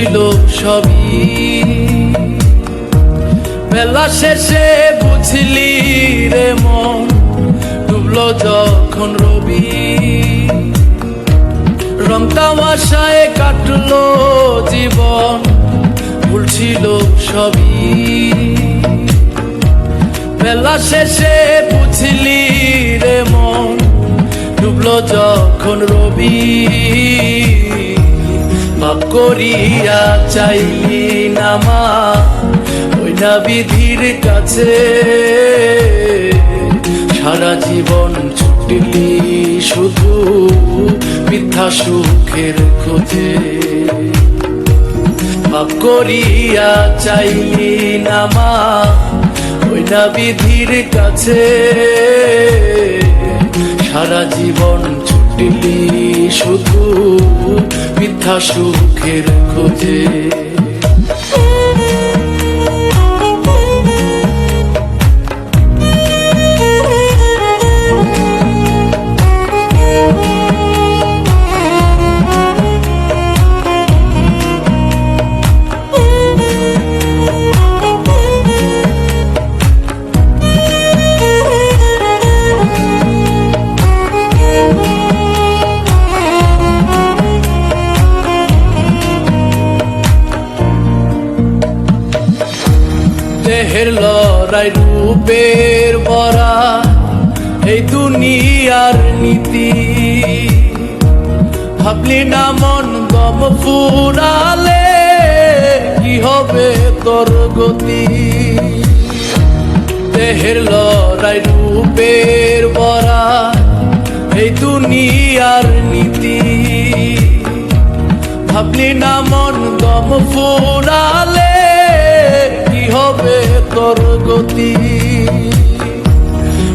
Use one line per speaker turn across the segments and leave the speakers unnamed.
ছিল সবই, বেলা শেষে বুঝলি রে মন, ডুবলো যখন রবি। রং তামাশায় কাটলো জীবন, ভুল ছিল সবই। বেলা শেষে বুঝলি রে মন, ডুবলো যখন রবি। মাপ করিয়া চাইলি না মা, ওই না বিধির কাছে। সারা জীবন ছুটলি শুধু মিথ্যা সুখের খোঁজে। মাপ করিয়া চাইলি না মা, ওই না বিধির কাছে। সারা জীবন ছুটলি শুধু মিথ্যা সুখের খোঁজে। দেহের লড়াই রূপের বরা, এই দুনিয়ার নীতি। ভাবলি না মন দম ফুরালে কি হবে তোর গতি। দেহের লড়াই রূপের বরা, এই দুনিয়ার নীতি। ভাবলি না মন দম ফুরালে কি হবে তোর গতি।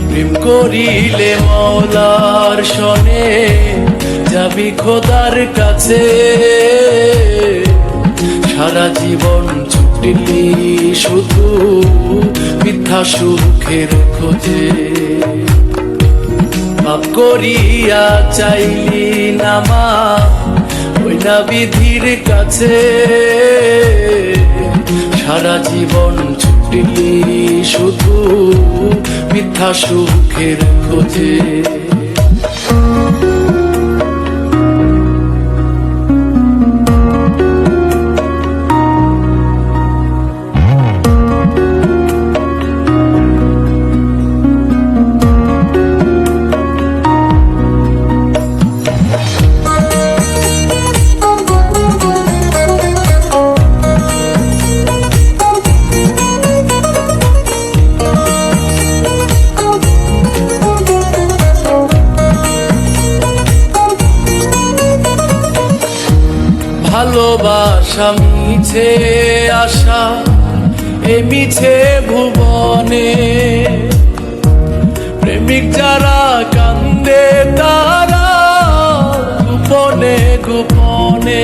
প্রেম করিলে মওলার শনে, যাবি খোদার কাছে। সারা জীবন ছুটলি শুধু মিথ্যা সুখের খোঁজে। মাপ করিয়া চাইলি না মা, ওই না বিধির কাছে। সারা জীবন ছুটলি শুধু মিথ্যা সুখের খোঁজে। ভালোবাসা মিছে আশা, এ মিছে ভুবনে। প্রেমিক যারা কান্দে তারা গোপনে গোপনে।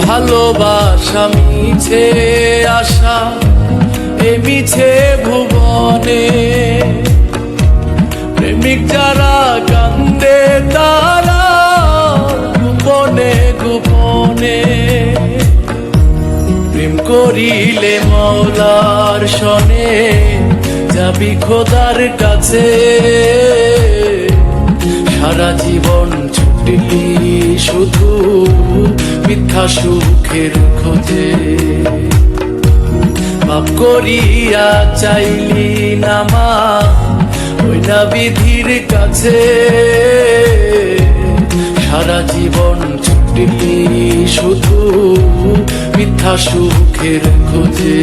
ভালোবাসা মিছে আশা, এ মিছে ভুবনে। প্রেমিক যারা কান্দে তারা গোপনে গোপনে। প্রেম করিলে মওলার শনে, যাবি খোদার কাছে। সারা জীবন ছুটলি শুধু মিথ্যা সুখের খোঁজে। মাপ করিয়া চাইলি না মা, ওই না বিধির কাছে। সারা জীবন ছুটলি শুধু মিথ্যা সুখের খোঁজে।